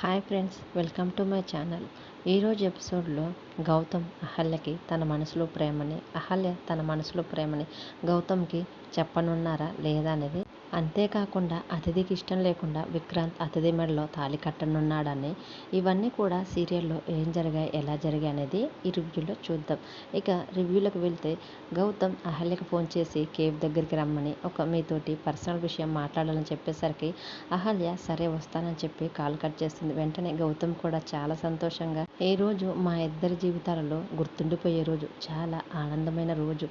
Hi friends, welcome to my channel. ఈరోజు ఎపిసోడ్లో గౌతమ్ అహల్యకి తన మనసులో ప్రేమని, అహల్య తన మనసులో ప్రేమని గౌతమ్కి చెప్పనున్నారా లేదా అనేది, అంతేకాకుండా అతిథికి ఇష్టం లేకుండా విక్రాంత్ అతిథి మెడలో తాళి కట్టనున్నాడని, ఇవన్నీ కూడా సీరియల్లో ఏం జరిగాయి, ఎలా జరిగాయి అనేది ఈ రివ్యూలో చూద్దాం. ఇక రివ్యూలోకి వెళ్తే, గౌతమ్ అహల్యకి ఫోన్ చేసి కేఫ్ దగ్గరికి రమ్మని, మీతోటి పర్సనల్ విషయం మాట్లాడాలని చెప్పేసరికి అహల్య సరే వస్తానని చెప్పి కాల్ కట్ చేస్తుంది. వెంటనే గౌతమ్ కూడా చాలా సంతోషంగా, ఈ రోజు మా ఇద్దరి జీవితాలలో గుర్తుండిపోయే రోజు, చాలా ఆనందమైన రోజు,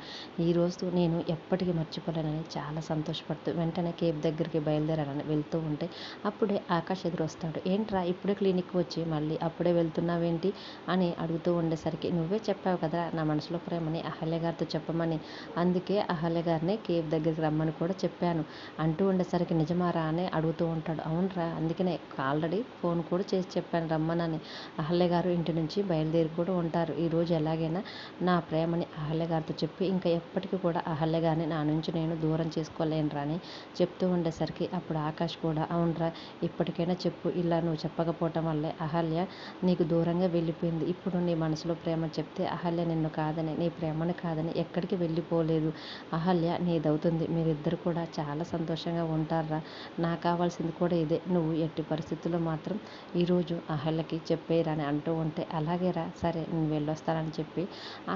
ఈ రోజు నేను ఎప్పటికీ మర్చిపోలేనని చాలా సంతోషపడుతూ వెంటనే కేఫ్ దగ్గరికి బయలుదేరాలని వెళ్తూ ఉంటే, అప్పుడే ఆకాష్ ఎదురు వస్తాడు. ఏంట్రా ఇప్పుడే క్లినిక్కి వచ్చి మళ్ళీ అప్పుడే వెళ్తున్నావేంటి అని అడుగుతూ ఉండేసరికి, నువ్వే చెప్పావు కదా నా మనసులో ప్రేమని అహల్య గారితో చెప్పమని, అందుకే అహల్య గారిని కేఫ్ దగ్గరికి రమ్మని కూడా చెప్పాను అంటూ ఉండేసరికి, నిజమారా అని అడుగుతూ ఉంటాడు. అవునరా, అందుకనే ఆల్రెడీ ఫోన్ కూడా చేసి చెప్పాను రమ్మనని. అహల్య గారు ఇంటి నుంచి బయలుదేరి కూడా ఉంటారు. ఈరోజు ఎలాగైనా నా ప్రేమని అహల్య గారితో చెప్పి ఇంకా ఎప్పటికీ కూడా అహల్య గారిని నా నుంచి నేను దూరం చేసుకోలేనురా అని చెప్తూ ఉండేసరికి, అప్పుడు ఆకాష్ కూడా, అవునరా ఇప్పటికైనా చెప్పు, ఇలా నువ్వు చెప్పకపోవటం వల్లే అహల్య నీకు దూరంగా వెళ్ళిపోయింది. ఇప్పుడు నీ మనసులో ప్రేమ చెప్తే అహల్య నిన్ను కాదని, నీ ప్రేమను కాదని ఎక్కడికి వెళ్ళిపోలేదు. అహల్య నీదవుతుంది, మీరిద్దరు కూడా చాలా సంతోషంగా ఉంటారా. నాకు కావాల్సింది కూడా ఇదే. నువ్వు ఎట్టి పరిస్థితుల్లో మాత్రం ఈరోజు అహల్యకి చెప్పేయరా అని అంటూ ఉంటే, అలాగేరా సరే నేను వెళ్ళొస్తానని చెప్పి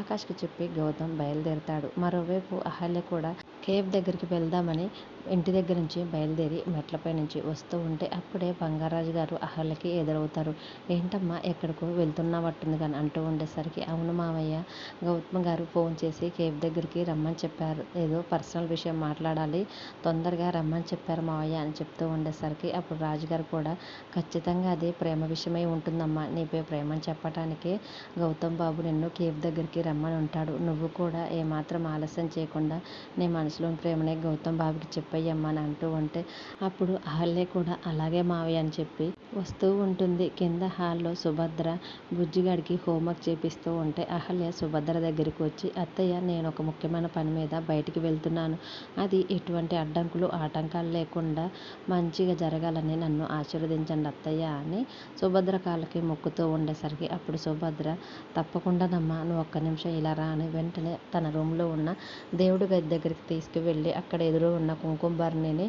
ఆకాష్కి చెప్పి గౌతమ్ బయలుదేరుతాడు. మరోవైపు అహల్య కూడా కేఫ్ దగ్గరికి వెళ్దామని ఇంటి దగ్గర నుంచి బయలుదేరి మెట్లపై నుంచి వస్తూ ఉంటే, అప్పుడే బంగారాజు గారు అహల్యకి ఎదురవుతారు. ఏంటమ్మా ఎక్కడికో వెళ్తున్నట్టుంది కానీ అంటూ ఉండేసరికి, అవును మావయ్య, గౌతమ్ గారు ఫోన్ చేసి కేఫ్ దగ్గరికి రమ్మని చెప్పారు, ఏదో పర్సనల్ విషయం మాట్లాడాలి, తొందరగా రమ్మని చెప్పారు మావయ్య అని చెప్తూ ఉండేసరికి, అప్పుడు రాజుగారు కూడా, ఖచ్చితంగా అది ప్రేమ విషయమై ఉంటుందమ్మా, నీపై ప్రేమని చెప్పటానికే గౌతమ్ బాబు నిన్ను కేఫ్ దగ్గరికి రమ్మని ఉంటాడు. నువ్వు కూడా ఏమాత్రం ఆలస్యం చేయకుండా నీ మనసులోని ప్రేమనే గౌతమ్ బాబుకి చెప్పయ్యమ్మా అని అంటూ ఉంటే, అప్పుడు అహల్య కూడా అలాగే మావయ్య అని చెప్పి వస్తూ ఉంటుంది. కింద హాల్లో సుభద్ర బుజ్జిగాడికి హోంవర్క్ చేపిస్తూ ఉంటే, అహల్య సుభద్ర దగ్గరికి వచ్చి, అత్తయ్య నేను ఒక ముఖ్యమైన పని మీద బయటికి వెళ్తున్నాను, అది ఎటువంటి అడ్డంకులు ఆటంకాలు లేకుండా మంచిగా జరగాలని నన్ను ఆశీర్వదించండి అత్తయ్య అని సుభద్ర కాళ్ళకి మొక్కుతూ ఉండేసరికి, అప్పుడు సుభద్ర, తప్పకుండానమ్మా, నువ్వు ఒక్క నిమిషం ఇలా రా అని వెంటనే తన రూమ్లో ఉన్న దేవుడి గది దగ్గరికి తీసుకువెళ్ళి అక్కడ ఎదురు ఉన్న కుంకుమ భరణిని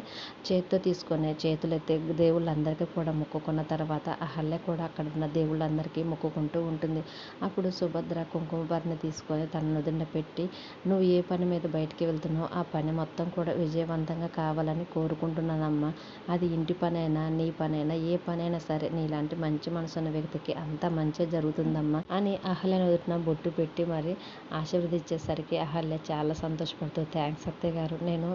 చేతితో తీసుకొని చేతులెత్తి దేవుళ్ళందరికీ కూడా మొక్కుకున్న తర్వాత అహల్య కూడా అక్కడ ఉన్న దేవుళ్ళందరికీ మొక్కుకుంటూ ఉంటుంది. అప్పుడు సుభద్ర కుంకుమ భరణి తీసుకొని తన నుదుట పెట్టి, నువ్వు ఏ పని మీద బయటికి వెళ్తున్నావో ఆ పని మొత్తం కూడా విజయవంతంగా కావాలని కోరుకుంటున్నానమ్మా, అది ఇంటి పనైనా నీ పనైనా ఏ పనైనా సరే నీలాంటి మంచి మనసున్న వ్యక్తికి అంతా మంచిగా జరుగుతుందమ్మా అని అహల్య నుదుటిన బొట్టు పెట్టి మరి ఆశీర్వదించేసరికి, అహల్య చాలా సంతోషపడుతూ, థ్యాంక్స్ అత్తయ్య గారు, నేను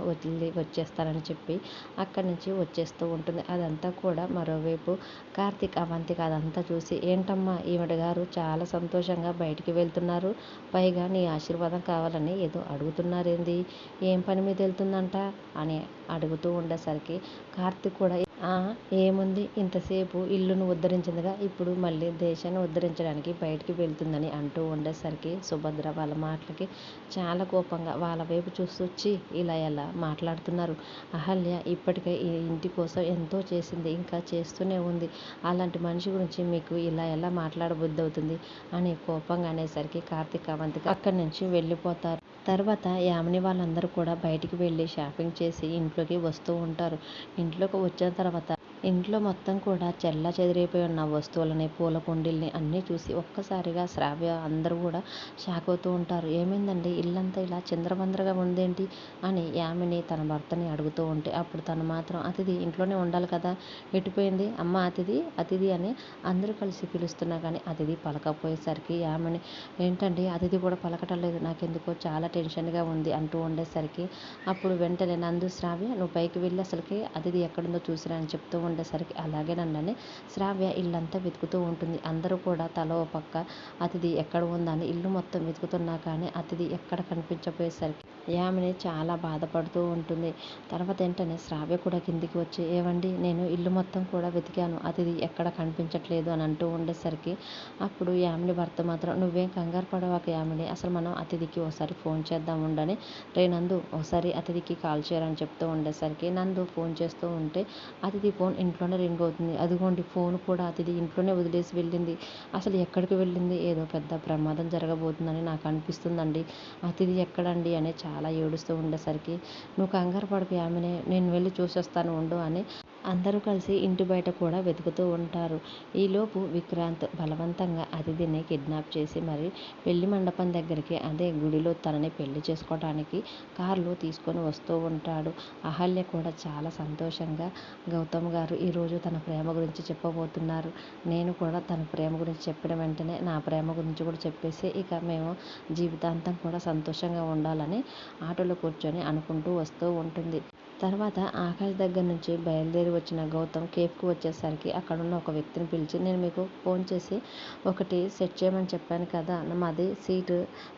వచ్చేస్తానని చెప్పి అక్కడి నుంచి వచ్చేస్తూ ఉంటుంది. అదంతా కూడా మరోవైపు కార్తీక్ అవంతిక అదంతా చూసి, ఏంటమ్మా ఈవిడ గారు చాలా సంతోషంగా బయటికి వెళ్తున్నారు, పైగా నీ ఆశీర్వాదం కావాలని ఏదో అడుగుతున్నారేంది, ఏం పని మీద వెళ్తుందంట అని అడుగుతూ ఉండేసరికి, కార్తీక్ కూడా, ఏముంది ఇంతసేపు ఇల్లును ఉద్ధరించిందిగా, ఇప్పుడు మళ్ళీ దేశాన్ని ఉద్ధరించడానికి బయటికి వెళ్తుందని అంటూ ఉండేసరికి, సుభద్ర వాళ్ళ మాటలకి చాలా కోపంగా వాళ్ళ వైపు చూస్తూ, వచ్చి ఇలా ఎలా మాట్లాడుతున్నారు, అహల్య ఇప్పటికే ఈ ఇంటి కోసం ఎంతో చేసింది, ఇంకా చేస్తూనే ఉంది, అలాంటి మనిషి గురించి మీకు ఇలా ఎలా మాట్లాడబుద్ధి అవుతుంది అని కోపంగా అనేసరికి, కార్తీక్ అవంతిక అక్కడి నుంచి వెళ్ళిపోతారు. తర్వాత యామిని వాళ్ళందరూ కూడా బయటికి వెళ్ళి షాపింగ్ చేసి ఇంట్లోకి వస్తూ ఉంటారు. ఇంట్లోకి వచ్చిన తర్వాత ఇంట్లో మొత్తం కూడా చెల్లా చెదిరైపోయి ఉన్న వస్తువులని, పూల కుండీల్ని అన్నీ చూసి ఒక్కసారిగా శ్రావ్య అందరూ కూడా షాక్ అవుతూ ఉంటారు. ఏమైందండి, ఇల్లంతా ఇలా చిందరవందరగా ఉందేంటి అని యామిని తన భర్తని అడుగుతూ ఉంటే, అప్పుడు తను మాత్రం, అతిథి ఇంట్లోనే ఉండాలి కదా, ఎటుపోయింది అమ్మ అతిథి అతిథి అని అందరూ కలిసి పిలుస్తున్నా కానీ అతిథి పలకపోయేసరికి, యామిని, ఏంటండి అతిథి కూడా పలకటం లేదు, నాకెందుకో చాలా టెన్షన్గా ఉంది అంటూ ఉండేసరికి, అప్పుడు వెంటనే నందు, శ్రావ్య నువ్వు పైకి వెళ్ళి అసలుకి అతిథి ఎక్కడుందో చూసిరా అని చెప్తూ ఉండేసరికి, అలాగే నన్నని శ్రావ్య ఇల్లంతా వెతుకుతూ ఉంటుంది. అందరూ కూడా తల ఓ పక్క అతిథి ఎక్కడ ఉందని ఇల్లు మొత్తం వెతుకుతున్నా కానీ అతిథి ఎక్కడ కనిపించపోయేసరికి యామిని చాలా బాధపడుతూ ఉంటుంది. తర్వాత వెంటనే శ్రావ్య కూడా కిందికి వచ్చి, ఏవండి నేను ఇల్లు మొత్తం కూడా వెతికాను, అతిథి ఎక్కడ కనిపించట్లేదు అని అంటూ ఉండేసరికి, అప్పుడు యామిని భర్త మాత్రం, నువ్వేం కంగారు పడవాక యామిని, అసలు మనం అతిథికి ఒకసారి ఫోన్ చేద్దాం ఉండని, నందు ఒకసారి అతిథికి కాల్ చేయరని చెప్తూ ఉండేసరికి, నందు ఫోన్ చేస్తూ ఉంటే, అతిథి ఫోన్ ఇంట్లోనే రింగ్ అవుతుంది. అదిగోండి ఫోన్ కూడా అతిథి ఇంట్లోనే వదిలేసి వెళ్ళింది. అసలు ఎక్కడికి వెళ్ళింది? ఏదో పెద్ద ప్రమాదం జరగబోతుందని నాకు అనిపిస్తుందండి. అతిథి ఎక్కడండి అని చాలా ఏడుస్తూ ఉండేసరికి, నువ్వు కంగారు పడకు యామిని, నేను వెళ్ళి చూసొస్తాను ఉండు అని అందరూ కలిసి ఇంటి బయట కూడా వెతుకుతూ ఉంటారు. ఈలోపు విక్రాంత్ బలవంతంగా అతిథిని కిడ్నాప్ చేసి మరి పెళ్లి మండపం దగ్గరికి, అదే గుడిలో తనని పెళ్లి చేసుకోవడానికి కారులో తీసుకొని వస్తూ ఉంటాడు. అహల్య కూడా చాలా సంతోషంగా, గౌతమ్ గారు ఈరోజు తన ప్రేమ గురించి చెప్పబోతున్నారు. నేను కూడా తన ప్రేమ గురించి చెప్పిన వెంటనే నా ప్రేమ గురించి కూడా చెప్పేసి ఇక మేము జీవితాంతం కూడా సంతోషంగా ఉండాలని ఆటోలో కూర్చొని అనుకుంటూ వస్తూ ఉంటుంది. తర్వాత ఆకాష్ దగ్గర నుంచి బయలుదేరి వచ్చిన గౌతమ్ కేఫ్కి వచ్చేసరికి అక్కడున్న ఒక వ్యక్తిని పిలిచి, నేను మీకు ఫోన్ చేసి ఒకటి సెట్ చేయమని చెప్పాను కదా, మాది సీటు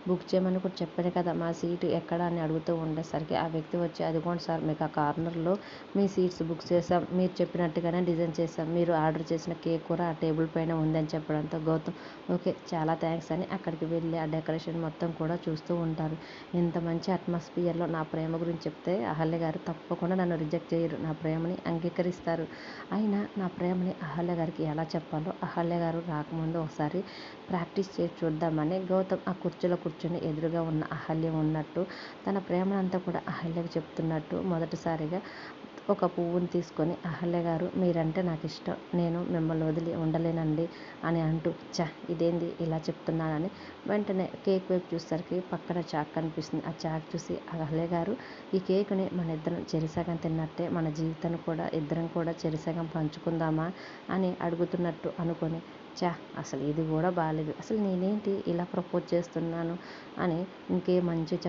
బుక్ చేయమని కూడా చెప్పాను కదా, మా సీటు ఎక్కడ అని అడుగుతూ ఉండేసరికి ఆ వ్యక్తి వచ్చి, అదిగోండి సార్ మీకు ఆ కార్నర్లో మీ సీట్స్ బుక్ చేసాం, మీరు చెప్పినట్టుగానే డిజైన్ చేసాం, మీరు ఆర్డర్ చేసిన కేక్ కూడా ఆ టేబుల్ పైన ఉందని చెప్పడంతో గౌతమ్ ఓకే చాలా థ్యాంక్స్ అని అక్కడికి వెళ్ళి ఆ డెకరేషన్ మొత్తం కూడా చూస్తూ ఉంటారు. ఇంత మంచి అట్మాస్ఫియర్లో నా ప్రేమ గురించి చెప్తే అహల్య గారు తప్పకుండా నన్ను రిజెక్ట్ చేయరు, నా ప్రేమని అంగీకరిస్తారు. అయినా నా ప్రేమని అహల్య గారికి ఎలా చెప్పాలో అహల్య గారు రాకముందు ఒకసారి ప్రాక్టీస్ చేసి చూద్దామని గౌతమ్ ఆ కుర్చీలో కూర్చొని ఎదురుగా ఉన్న అహల్య ఉన్నట్టు తన ప్రేమనంతా కూడా అహల్యకు చెప్తున్నట్టు మొదటిసారిగా ఒక పువ్వుని తీసుకొని, అహల్య గారు మీరంటే నాకు ఇష్టం, నేను మిమ్మల్ని వదిలి ఉండలేనండి అని అంటూ, ఇదేంది ఇలా చెప్తున్నానని వెంటనే కేక్ వైపు చూసేసరికి పక్కన చాక్ కనిపిస్తుంది. ఆ చాక్ చూసి, అహల్య గారు ఈ కేకుని మన ఇద్దరం చెరిసగం తిన్నట్టే మన జీవితాన్ని కూడా ఇద్దరం కూడా చెరిసగం పంచుకుందామా అని అడుగుతున్నట్టు అనుకొని, అసలు ఇది కూడా బాలేదు, అసలు నేనేంటి ఇలా ప్రపోజ్ చేస్తున్నాను అని ఇంకేం మంచిగా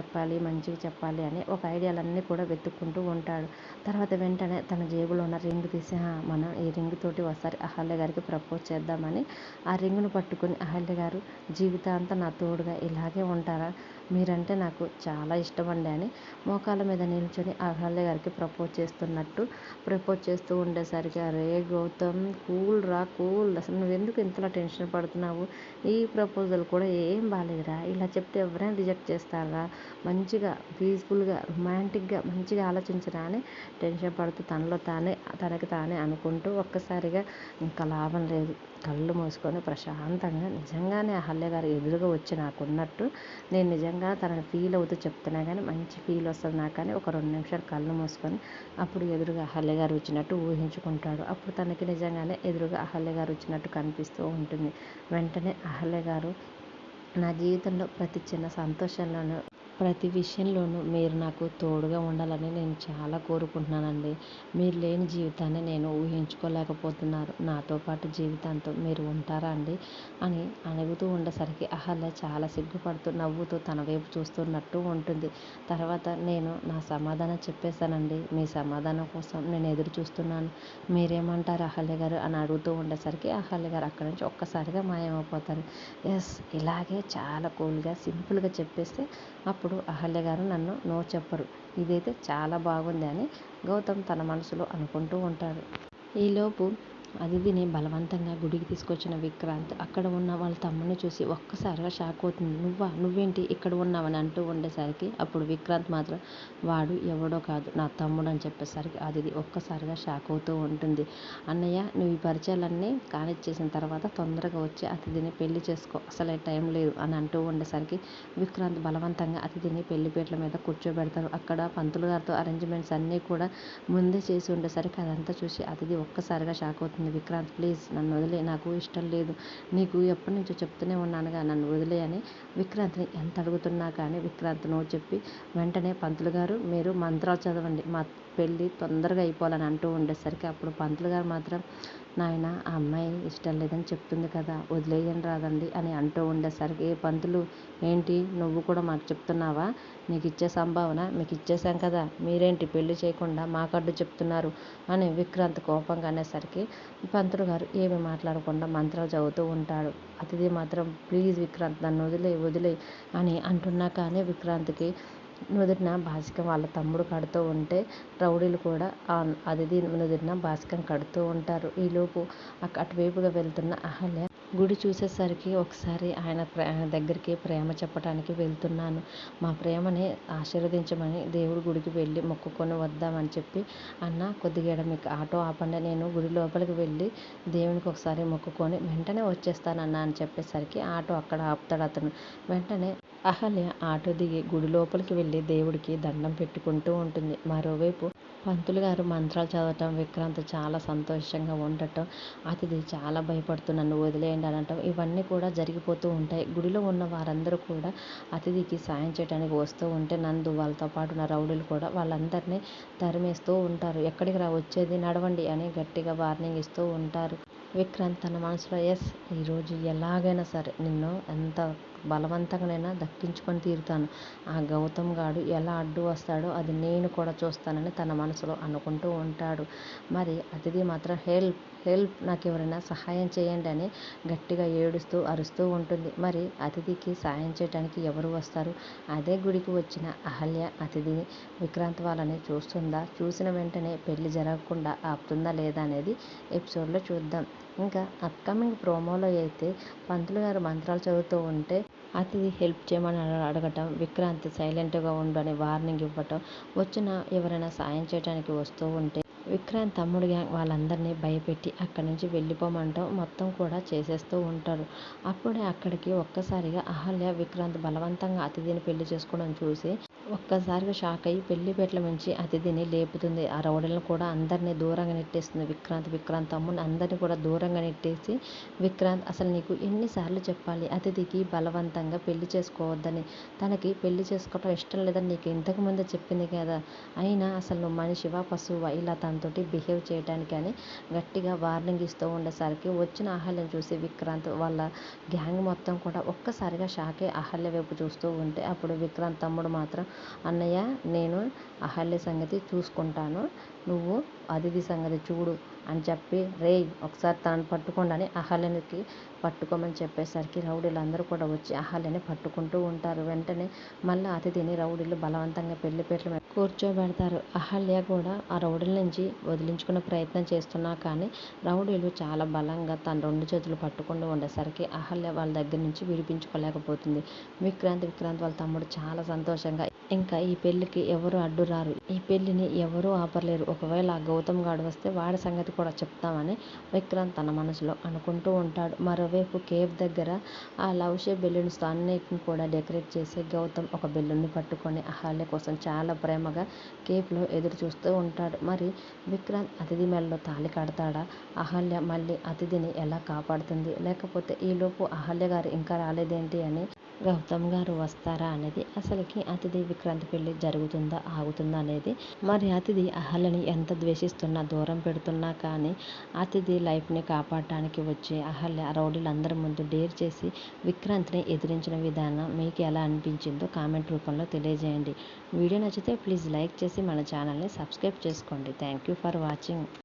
చెప్పాలి అని ఒక ఐడియాలన్నీ కూడా వెతుక్కుంటూ ఉంటాడు. తర్వాత వెంటనే తన జేబులో ఉన్న రింగ్ తీసి, మనం ఈ రింగ్ తోటి ఒకసారి అహల్య గారికి ప్రపోజ్ చేద్దామని ఆ రింగ్ను పట్టుకొని, అహల్య గారు జీవితాంతం నా తోడుగా ఇలాగే ఉంటారా, మీరంటే నాకు చాలా ఇష్టమండి అని మోకాళ్ళ మీద నిల్చొని అహల్య గారికి ప్రపోజ్ చేస్తూ ఉండేసరికి, అరే గౌతమ్ కూల్ రా కూల్, అసలు నువ్వెందుకు ఇంతలా టెన్షన్ పడుతున్నావు, ఈ ప్రపోజల్ కూడా ఏం బాగాలేదురా, ఇలా చెప్తే ఎవరైనా రిజెక్ట్ చేస్తారా, మంచిగా పీస్ఫుల్గా రొమాంటిక్గా మంచిగా ఆలోచించరా అని టెన్షన్ పడుతూ తనకి తానే అనుకుంటూ ఒక్కసారిగా ఇంకా లాభం లేదు, కళ్ళు మూసుకొని ప్రశాంతంగా నిజంగానే అహల్య గారు ఎదురుగా వచ్చి నాకున్నట్టు నేను నిజంగా తనని ఫీల్ అవుతూ చెప్తున్నా కానీ మంచి ఫీల్ వస్తుంది నాకు కానీ ఒక 2 నిమిషాలు కళ్ళు మూసుకొని అప్పుడు ఎదురుగా అహల్య గారు వచ్చినట్టు ఊహించుకుంటాడు. అప్పుడు తనకి నిజంగానే ఎదురుగా అహల్య గారు వచ్చినట్టు కనిపిస్తూ ఉంటుంది. వెంటనే అహల్య గారు, నా జీవితంలో ప్రతి చిన్న సంతోషంలోనూ ప్రతి విషయంలోనూ మీరు నాకు తోడుగా ఉండాలని నేను చాలా కోరుకుంటున్నానండి. మీరు లేని జీవితాన్ని నేను ఊహించుకోలేకపోతున్నాను. నాతో పాటు జీవితాంతం మీరు ఉంటారా అండి అని అడుగుతూ ఉండేసరికి అహల్య చాలా సిగ్గుపడుతూ నవ్వుతూ తన వైపు చూస్తున్నట్టు ఉంటుంది. తర్వాత నేను నా సమాధానం చెప్పేశానండి, మీ సమాధానం కోసం నేను ఎదురు చూస్తున్నాను, మీరేమంటారు అహల్య గారు అని అడుగుతూ ఉండేసరికి అహల్య గారు అక్కడి నుంచి ఒక్కసారిగా మాయమైపోతారు. ఇలాగే చాలా కూల్గా సింపుల్గా చెప్పేస్తే అప్పుడు అహల్య గారు నన్ను నో చెప్పరు, ఇదైతే చాలా బాగుంది అని గౌతమ్ తన మనసులో అనుకుంటూ ఉంటాడు. ఈలోపు అతిథిని బలవంతంగా గుడికి తీసుకొచ్చిన విక్రాంత్ అక్కడ ఉన్న వాళ్ళ తమ్ముడిని చూసి ఒక్కసారిగా షాక్ అవుతుంది. నువ్వేంటి ఇక్కడ ఉన్నావని అంటూ ఉండేసరికి అప్పుడు విక్రాంత్ మాత్రం, వాడు ఎవడో కాదు నా తమ్ముడు అని చెప్పేసరికి అతిథి ఒక్కసారిగా షాక్ అవుతూ ఉంటుంది. అన్నయ్య, నువ్వు ఈ పరిచయాలన్నీ కానిచ్చేసిన తర్వాత తొందరగా వచ్చి అతిథిని పెళ్లి చేసుకో, అసలే టైం లేదు అని అంటూ ఉండేసరికి విక్రాంత్ బలవంతంగా అతిథిని పెళ్లిపీటల మీద కూర్చోబెడతారు. అక్కడ పంతులు గారితో అరేంజ్మెంట్స్ అన్నీ కూడా ముందే చేసి ఉండేసరికి అదంతా చూసి అతిథి ఒక్కసారిగా షాక్ అవుతుంది. విక్రాంత్ ప్లీజ్ నన్ను వదిలే, నాకు ఇష్టం లేదు, నీకు ఎప్పటి నుంచో చెప్తూనే ఉన్నానుగా నన్ను వదిలే అని విక్రాంత్ని ఎంత అడుగుతున్నా కానీ విక్రాంత్ నో చెప్పి వెంటనే పంతులు గారు మీరు మంత్రాలు చదవండి, మా పెళ్ళి తొందరగా అయిపోవాలని అంటూ ఉండేసరికి అప్పుడు పంతులు గారు మాత్రం, నాయన ఆ అమ్మాయి ఇష్టం లేదని చెప్తుంది కదా, వదిలేయని రాదండి అని అంటూ ఉండేసరికి, ఏ పంతులు ఏంటి నువ్వు కూడా మాకు చెప్తున్నావా, నీకు ఇచ్చే సంభావన మీకు ఇచ్చేసాం కదా, మీరేంటి పెళ్లి చేయకుండా మాకడ్డు చెప్తున్నారు అని విక్రాంత్ కోపంగా అనేసరికి పంతులు గారు ఏమి మాట్లాడకుండా మంత్రాలు చదువుతూ ఉంటాడు. అతిథి మాత్రం ప్లీజ్ విక్రాంత్ నన్ను వదిలే అని అంటున్నా కానీ విక్రాంత్కి నుదిటిన బాసికం వాళ్ళ తమ్ముడు కడుతూ ఉంటే రౌడీలు కూడా అతిథి నుదిటిన బాసికం కడుతూ ఉంటారు. ఈలోపు అటువైపుగా వెళ్తున్న అహల్య గుడి చూసేసరికి ఒకసారి ఆయన దగ్గరికి ప్రేమ చెప్పడానికి వెళ్తున్నాను. మా ప్రేమని ఆశీర్వదించమని దేవుడి గుడికి వెళ్ళి మొక్కుకొని వద్దామని చెప్పి, అన్న కొద్దిగా ఈడ మీకు ఆటో ఆపండి, నేను గుడి లోపలికి వెళ్ళి దేవునికి ఒకసారి మొక్కుకొని వెంటనే వచ్చేస్తానన్నా అని చెప్పేసరికి ఆటో అక్కడ ఆపుతాడు అతను. వెంటనే అహల్య ఆటో దిగి గుడి లోపలికి వెళ్ళి దేవుడికి దండం పెట్టుకుంటూ ఉంటుంది. మరోవైపు పంతులు గారు మంత్రాలు చదవటం, విక్రాంత్ చాలా సంతోషంగా ఉండటం, అతిథి చాలా భయపడుతూ నన్ను వదిలేయండి అనటం, ఇవన్నీ కూడా జరిగిపోతూ ఉంటాయి. గుడిలో ఉన్న వారందరూ కూడా అతిథికి సాయం చేయడానికి వస్తూ ఉంటే నందు వాళ్ళతో పాటు ఉన్న రౌడీలు కూడా వాళ్ళందరినీ తరిమేస్తూ ఉంటారు. ఎక్కడికి రా వచ్చేది, నడవండి అని గట్టిగా వార్నింగ్ ఇస్తూ ఉంటారు. విక్రాంత్ తన మనసులో ఈరోజు ఎలాగైనా సరే నిన్ను ఎంత బలవంతంగానైనా దక్కించుకొని తీరుతాను, ఆ గౌతమ్ గాడు ఎలా అడ్డు వస్తాడో అది నేను కూడా చూస్తానని తన మనసులో అనుకుంటూ ఉంటాడు. మరి అతిథి మాత్రం హెల్ప్ హెల్ప్, నాకు ఎవరైనా సహాయం చేయండి అని గట్టిగా ఏడుస్తూ అరుస్తూ ఉంటుంది. మరి అతిథికి సాయం చేయడానికి ఎవరు వస్తారు? అదే గుడికి వచ్చిన అహల్య అతిథిని, విక్రాంత్ వాళ్ళని చూస్తుందా, చూసిన వెంటనే పెళ్లి జరగకుండా ఆపుతుందా లేదా అనేది ఎపిసోడ్లో చూద్దాం. ఇంకా అప్కమింగ్ ప్రోమోలో అయితే పంతులు గారు మంత్రాలు చదువుతూ ఉంటే అతిథి హెల్ప్ చేయమని అడగటం, విక్రాంత్ సైలెంట్గా ఉండు అని వార్నింగ్ ఇవ్వటం, వచ్చిన ఎవరైనా సాయం చేయడానికి వస్తూ ఉంటే విక్రాంత్ తమ్ముడు గ్యాంగ్ వాళ్ళందరినీ భయపెట్టి అక్కడి నుంచి వెళ్ళిపోమంటాం మొత్తం కూడా చేసేస్తూ ఉంటారు. అప్పుడే అక్కడికి ఒక్కసారిగా అహల్య విక్రాంత్ బలవంతంగా అతిథిని పెళ్లి చేసుకోవడం చూసి ఒక్కసారిగా షాక్ అయ్యి పెళ్లిపేటల నుంచి అతిథిని లేపుతుంది. ఆ రౌడీలను కూడా అందరినీ దూరంగా నెట్టేస్తుంది. విక్రాంత్ తమ్ముని అందరినీ కూడా దూరంగా నెట్టేసి, విక్రాంత్ అసలు నీకు ఎన్నిసార్లు చెప్పాలి అతిథికి బలవంతంగా పెళ్లి చేసుకోవద్దని, తనకి పెళ్లి చేసుకోవటం ఇష్టం లేదని నీకు ఇంతకు ముందే చెప్పింది కదా, అయినా అసలు నువ్వు మనిషివా పశువా ఇలా తనతోటి బిహేవ్ చేయడానికి అని గట్టిగా వార్నింగ్ ఇస్తూ ఉండేసరికి వచ్చిన అహల్యను చూసి విక్రాంత్ వాళ్ళ గ్యాంగ్ మొత్తం కూడా ఒక్కసారిగా షాక్ అయ్యి అహల్య వైపు చూస్తూ ఉంటే అప్పుడు విక్రాంత్ తమ్ముడు మాత్రం, అన్నయ్య నేను అహల్య సంగతి చూసుకుంటాను, నువ్వు అతిథి సంగతి చూడు అని చెప్పి, రేయ్ ఒకసారి తనని పట్టుకోండి అని అహల్యకి పట్టుకోమని చెప్పేసరికి రౌడీలందరూ కూడా వచ్చి అహల్యని పట్టుకుంటూ ఉంటారు. వెంటనే మళ్ళీ అతిథిని రౌడీలు బలవంతంగా పెళ్లిపేటల మీద కూర్చోబెడతారు. అహల్య కూడా ఆ రౌడీల నుంచి వదిలించుకునే ప్రయత్నం చేస్తున్నా కానీ రౌడీలు చాలా బలంగా తన రెండు చేతులు పట్టుకుంటూ ఉండేసరికి అహల్య వాళ్ళ దగ్గర నుంచి విడిపించుకోలేకపోతుంది. విక్రాంత్ వాళ్ళ తమ్ముడు చాలా సంతోషంగా, ఇంకా ఈ పెళ్లికి ఎవరు అడ్డు రారు, ఈ పెళ్లిని ఎవరూ ఆపలేరు, ఒకవేళ ఆ గౌతమ్ గాడు వస్తే వాడి సంగతి కూడా చెప్తామని విక్రాంత్ తన మనసులో అనుకుంటూ ఉంటాడు. మరోవైపు కేఫ్ దగ్గర ఆ లవ్ షేప్ బెలూన్స్తో అన్నిటిని కూడా డెకరేట్ చేసి గౌతమ్ ఒక బెలూన్ని పట్టుకొని అహల్య కోసం చాలా ప్రేమగా కేఫ్లో ఎదురు చూస్తూ ఉంటాడు. మరి విక్రాంత్ అతిథి మెడలో తాళి కడతాడా, అహల్య మళ్ళీ అతిథిని ఎలా కాపాడుతుంది, లేకపోతే ఈలోపు అహల్య గారు ఇంకా రాలేదేంటి అని గౌతమ్ గారు వస్తారా అనేది, అసలుకి అతిథి విక్రాంత్ పెళ్లి జరుగుతుందా ఆగుతుందా అనేది, మరి అతిథి అహల్యని ఎంత ద్వేషిస్తున్నా దూరం పెడుతున్నా కానీ అతిథి లైఫ్ని కాపాడటానికి వచ్చి అహల్య రౌడీలందరి ముందు డేర్ చేసి విక్రాంత్ని ఎదిరించిన విధానం మీకు ఎలా అనిపించిందో కామెంట్ రూపంలో తెలియజేయండి. వీడియో నచ్చితే ప్లీజ్ లైక్ చేసి మన ఛానల్ని సబ్స్క్రైబ్ చేసుకోండి. Thank you for watching.